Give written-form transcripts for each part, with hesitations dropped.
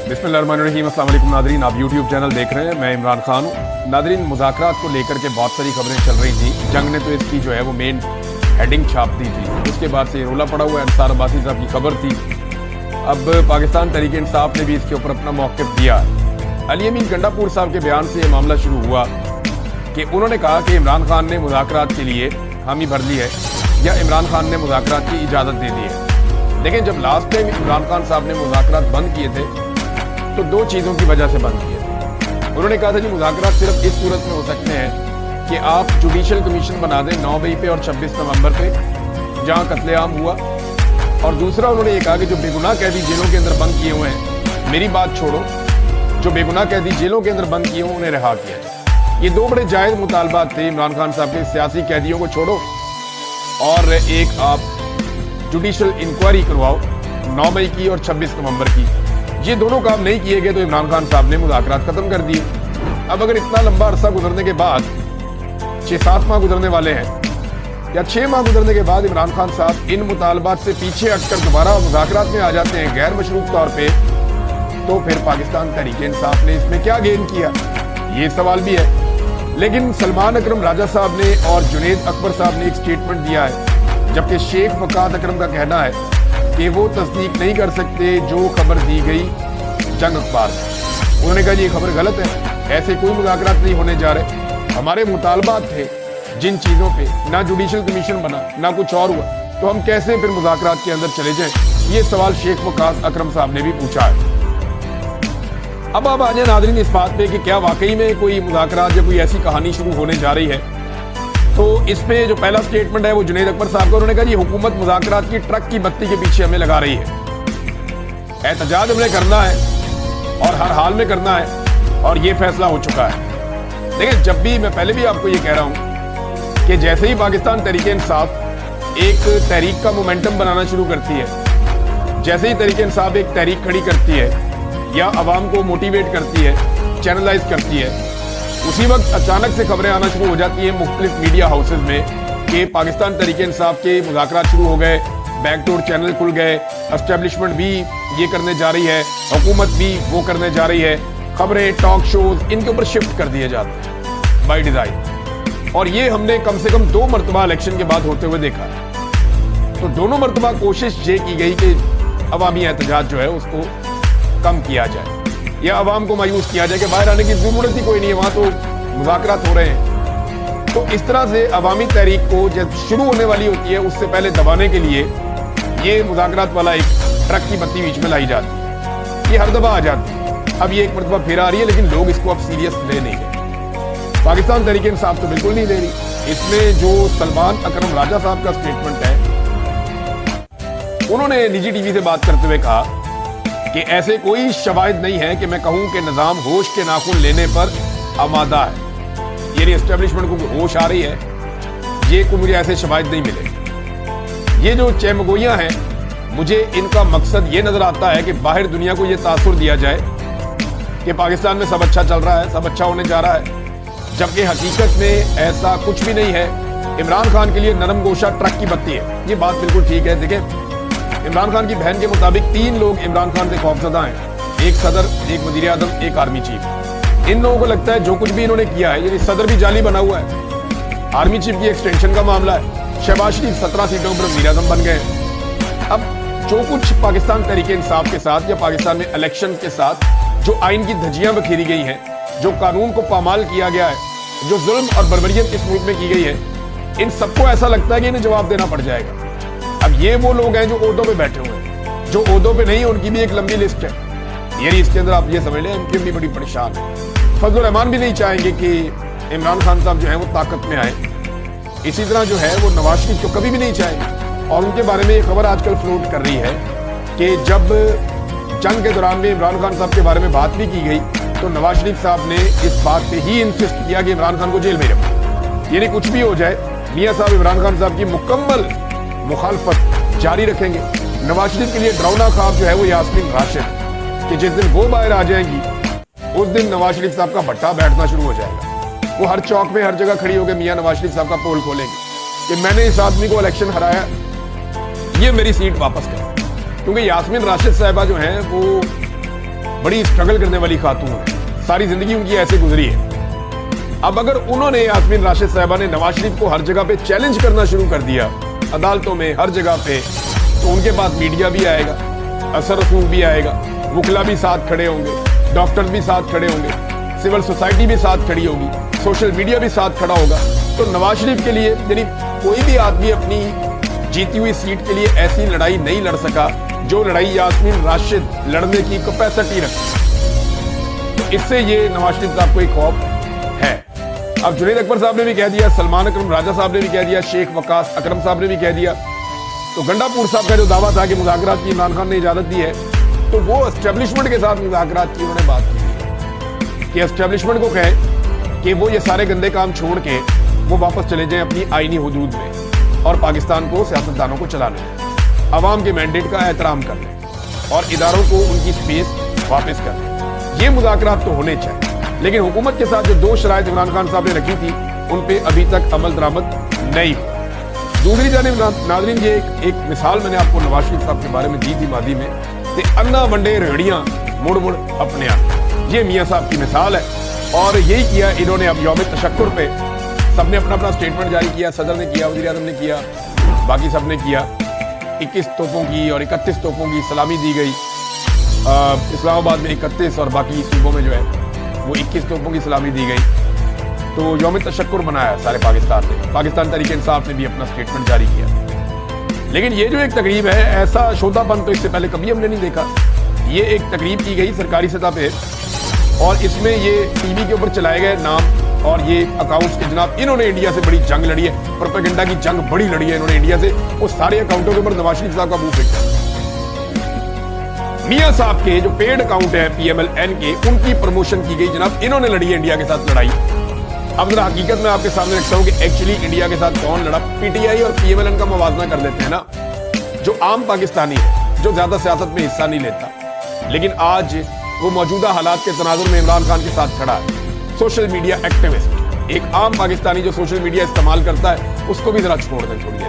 बिस्मिल्लाहिर्रहमानिर्रहीम। अस्सलाम वालेकुम नादरीन, आप यूट्यूब चैनल देख रहे हैं, मैं इमरान खान हूँ। नादरीन, मुज़ाकरात को लेकर के बहुत सारी खबरें चल रही थी। जंग ने तो इसकी जो है वो मेन हेडिंग छाप दी थी। उसके बाद से रोला पड़ा हुआ अंसार अब्बासी साहब की खबर थी। अब पाकिस्तान तहरीक इंसाफ ने भी इसके ऊपर अपना मौक़िफ़ दिया। अली अमीन गंडापुर साहब के बयान से ये मामला शुरू हुआ कि उन्होंने कहा कि इमरान खान ने मुज़ाकरात के लिए हामी भर ली है या इमरान खान ने मुज़ाकरात की इजाज़त दे दी है। लेकिन जब लास्ट टाइम इमरान खान साहब ने मुज़ाकरात बंद किए थे तो दो चीज़ों की वजह से बंद किए थे। उन्होंने कहा था कि मुज़ाकरात सिर्फ इस सूरत में हो सकते हैं कि आप जुडिशल कमीशन बना दें 9 मई पे और 26 नवंबर पे जहाँ कत्लेआम हुआ। और दूसरा उन्होंने ये कहा कि जो बेगुनाह कैदी जेलों के अंदर बंद किए हुए हैं, मेरी बात छोड़ो, जो बेगुनाह कैदी जेलों के अंदर बंद किए हुए उन्हें रिहा किया जाए। ये दो बड़े जायज़ मुतालबात थे इमरान खान साहब के। सियासी कैदियों को छोड़ो और एक आप जुडिशल इंक्वायरी करवाओ 9 मई की और 26 नवंबर की। ये दोनों काम नहीं किए गए तो इमरान खान साहब ने मुज़ाकरात खत्म कर दिए। अब अगर इतना लंबा अरसा गुजरने के बाद 6-7 माह गुजरने वाले हैं या 6 माह गुजरने के बाद इमरान खान साहब इन मुतालबात से पीछे हटकर दोबारा मुज़ाकरात में आ जाते हैं गैर मशरूत तौर पे, तो फिर पाकिस्तान तहरीक इंसाफ ने इसमें क्या गेन किया, ये सवाल भी है। लेकिन सलमान अकरम राजा साहब ने और जुनेद अकबर साहब ने एक स्टेटमेंट दिया है, जबकि शेख वकात अकरम का कहना है कि वो तस्दीक नहीं कर सकते जो खबर दी गई जंग अखबार में। उन्होंने कहा ये खबर गलत है, ऐसे कोई मुज़ाकरात नहीं होने जा रहे। हमारे मुतालबात थे जिन चीज़ों पे ना जुडिशल कमीशन बना ना कुछ और हुआ, तो हम कैसे फिर मुज़ाकरात के अंदर चले जाएं? ये सवाल शेख वकात अकरम साहब ने भी पूछा है। अब आप आ जाए नाज़रीन इस बात पे कि क्या वाकई में कोई मुज़ाकरात या कोई ऐसी कहानी शुरू होने जा रही है। तो इस पे जो पहला स्टेटमेंट है वो जुनेद अकबर साहब का। उन्होंने कहा ये हुकूमत मुज़ाकरात की ट्रक की बत्ती के पीछे हमें लगा रही है। एहतजाज हमने करना है और हर हाल में करना है और ये फैसला हो चुका है। लेकिन जब भी, मैं पहले भी आपको ये कह रहा हूँ कि जैसे ही पाकिस्तान तहरीक इंसाफ एक तहरीक का मोमेंटम बनाना शुरू करती है, जैसे ही तहरीक इंसाफ एक तहरीक खड़ी करती है या अवाम को मोटिवेट करती है, चैनलाइज करती है, उसी वक्त अचानक से खबरें आना शुरू हो जाती हैं मुख्तलिफ मीडिया हाउसेज में कि पाकिस्तान तहरीक इंसाफ के मुज़ाकरात शुरू हो गए, बैकडोर चैनल खुल गए, एस्टेब्लिशमेंट भी ये करने जा रही है, हुकूमत भी वो करने जा रही है। खबरें, टॉक शोज इनके ऊपर शिफ्ट कर दिए जाते हैं बाय डिज़ाइन। और ये हमने कम से कम 2 मरतबा इलेक्शन के बाद होते हुए देखा। तो दोनों मरतबा कोशिश ये की गई कि अवामी एहतजाज जो है उसको कम किया जाए या अवाम को मायूस किया जाए कि बाहर आने की जरूरत ही कोई नहीं है, वहां तो मुज़ाकरात हो रहे हैं। तो इस तरह से अवामी तहरीक को जब शुरू होने वाली होती है उससे पहले दबाने के लिए ये मुज़ाकरात वाला एक ट्रक की बत्ती बीच में लाई जाती है। ये हर दफा आ जाती है। अब ये एक मरतबा फिर आ रही है, लेकिन लोग इसको अब सीरियस ले नहीं रहे। पाकिस्तान तहरीक इंसाफ तो बिल्कुल नहीं ले रही। इसमें जो सलमान अकरम राजा साहब का स्टेटमेंट है, उन्होंने निजी टीवी से बात करते हुए कहा कि ऐसे कोई शवाहिद नहीं है कि मैं कहूं कि निज़ाम होश के नाखून लेने पर आमादा है। यानी एस्टेब्लिशमेंट को होश आ रही है, ये को मुझे ऐसे शवाहिद नहीं मिले। ये जो चेमगोइयां हैं, मुझे इनका मकसद ये नजर आता है कि बाहर दुनिया को ये तासुर दिया जाए कि पाकिस्तान में सब अच्छा चल रहा है, सब अच्छा होने जा रहा है, जबकि हकीकत में ऐसा कुछ भी नहीं है। इमरान खान के लिए नरम गोशा ट्रक की बत्ती है। ये बात बिल्कुल ठीक है। देखिए, इमरान खान की बहन के मुताबिक 3 लोग इमरान खान से खौफजदा हैं, एक सदर, एक वजीर आज़म, एक आर्मी चीफ। इन लोगों को लगता है जो कुछ भी इन्होंने किया है, यानी सदर भी जाली बना हुआ है, आर्मी चीफ की एक्सटेंशन का मामला है, शहबाज शरीफ 17 सीटों पर वजीर आज़म बन गए। अब जो कुछ पाकिस्तान तहरीक इंसाफ के साथ या पाकिस्तान में इलेक्शन के साथ जो आइन की धज्जियां बखेरी गई हैं, जो कानून को पामाल किया गया है, जो जुल्म और बर्बरियत इस मुल्क में की गई है, इन सबको ऐसा लगता है कि इन्हें जवाब देना पड़ जाएगा। अब ये वो लोग हैं जो ओहदों पे बैठे हुए हैं, जो ओहदों पे नहीं, उनकी भी एक लंबी लिस्ट है। यानी इसके अंदर आप ये समझ लें एमक्यूएम भी बड़ी परेशान है। फजल रहमान भी नहीं चाहेंगे कि इमरान खान साहब जो है वो ताकत में आए। इसी तरह जो है वो नवाज शरीफ तो कभी भी नहीं चाहेंगे। और उनके बारे में एक खबर आजकल फ्लोट कर रही है कि जब जंग के दौरान में इमरान खान साहब के बारे में बात भी की गई तो नवाज शरीफ साहब ने इस बात पे ही इंसिस्ट किया कि इमरान खान को जेल में रखो। यानी कुछ भी हो जाए, मियां साहब इमरान खान साहब की मुकम्मल मुखालफत जारी रखेंगे। नवाज शरीफ के लिए डरावना ख्वाब जो है वो यास्मीन राशिद कि जिस दिन वो बाहर आ जाएंगी उस दिन नवाज शरीफ साहब का भट्टा बैठना शुरू हो जाएगा। वो हर चौक में हर जगह खड़ी होकर मियां नवाज शरीफ साहब का पोल खोलेंगे कि मैंने इस आदमी को इलेक्शन हराया, ये मेरी सीट वापस करें। क्योंकि यास्मीन राशिद साहिबा जो हैं वो बड़ी स्ट्रगल करने वाली खातून है, सारी जिंदगी उनकी ऐसे गुजरी है। अब अगर उन्होंने यास्मीन राशिद साहिबा ने नवाज शरीफ को हर जगह पे चैलेंज करना शुरू कर दिया, अदालतों में हर जगह पे, तो उनके पास मीडिया भी आएगा, असर रसूख भी आएगा, वकला भी साथ खड़े होंगे, डॉक्टर भी साथ खड़े होंगे, सिविल सोसाइटी भी साथ खड़ी होगी, सोशल मीडिया भी साथ खड़ा होगा। तो नवाज शरीफ के लिए यानी कोई भी आदमी अपनी जीती हुई सीट के लिए ऐसी लड़ाई नहीं लड़ सका जो लड़ाई यास्मीन राशिद लड़ने की कैपेसिटी रखती। तो इससे ये नवाज शरीफ साहब को एक खौफ है। अब जुनैद अकबर साहब ने भी कह दिया, सलमान अकरम राजा साहब ने भी कह दिया, शेख वकास अकरम साहब ने भी कह दिया। तो गंडापुर साहब का जो दावा था कि मुज़ाकरात की इमरान खान ने इजाजत दी है, तो वो एस्टेब्लिशमेंट के साथ मुज़ाकरात की उन्होंने बात की कि एस्टेब्लिशमेंट को कहे कि वो ये सारे गंदे काम छोड़ के वो वापस चले जाएं अपनी आईनी हुदूद में और पाकिस्तान को सियासतदानों को चलाने दें, अवाम के मैंडेट का एहतराम कर लें और इदारों को उनकी स्पेस वापस कर लें। ये मुज़ाकरात तो होने चाहिए, लेकिन हुकूमत के साथ जो 2 शराइत इमरान खान साहब ने रखी थी उन पे अभी तक अमल दरामद नहीं हुआ। दूसरी जानिब नाज़रीन, ये एक मिसाल मैंने आपको नवाज शरीफ साहब के बारे में दी थी मादी में कि अन्ना वंडे रेहड़ियां मुड़ मुड़ अपने आप, ये मियाँ साहब की मिसाल है। और यही किया इन्होंने। अब यौम तशक्कुर पे सबने अपना अपना स्टेटमेंट जारी किया, सदर ने किया, वज़ीर आज़म ने किया, बाकी सब ने किया। 21 तोपों की और 31 तोपों की सलामी दी गई। इस्लामाबाद में 31 और बाकी सूबों में जो है वो 21 तोपों की सलामी दी गई। तो यौम तशक्कुर मनाया सारे पाकिस्तान ने। पाकिस्तान तहरीक इंसाफ ने भी अपना स्टेटमेंट जारी किया। लेकिन ये जो एक तकरीब है, ऐसा शोधापन तो इससे पहले कभी हमने नहीं देखा। ये एक तकरीब की गई सरकारी सतह पे और इसमें ये टीवी के ऊपर चलाए गए नाम और ये अकाउंट्स के जनाब इन्होंने इंडिया से बड़ी जंग लड़ी है, प्रोपेगेंडा की जंग बड़ी लड़ी है इन्होंने इंडिया से। वो सारे अकाउंटों के ऊपर नवाज शरीफ साहब का मुंह फेंकता है। मियां साहब के जो पेड अकाउंट है PMLN के, उनकी प्रमोशन की गई जनाब, इन्होंने लड़ी है इंडिया के साथ लड़ाई। अब जरा हकीकत में आपके सामने रखता हूं कि एक्चुअली इंडिया के साथ कौन लड़ा। PTI और PMLN का मवाजना कर लेते हैं ना, जो आम पाकिस्तानी है, जो ज्यादा सियासत में हिस्सा नहीं लेता, लेकिन आज वो मौजूदा हालात के तनाजुर में इमरान खान के साथ खड़ा है। सोशल मीडिया एक्टिविस्ट, एक आम पाकिस्तानी जो सोशल मीडिया इस्तेमाल करता है, उसको भी जरा छोड़ दें छोड़िए।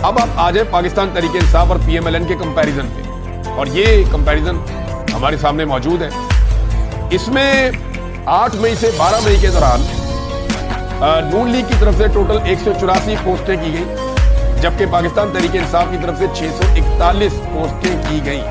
अब आप आ जाए पाकिस्तान तहरीक इंसाफ और PMLN के कंपैरिजन पे, और ये कंपैरिजन हमारे सामने मौजूद है। इसमें 8 मई से 12 मई के दौरान नून लीग की तरफ से टोटल 184 पोस्टें की गई, जबकि पाकिस्तान तहरीक इंसाफ की तरफ से 641 पोस्टें की गई।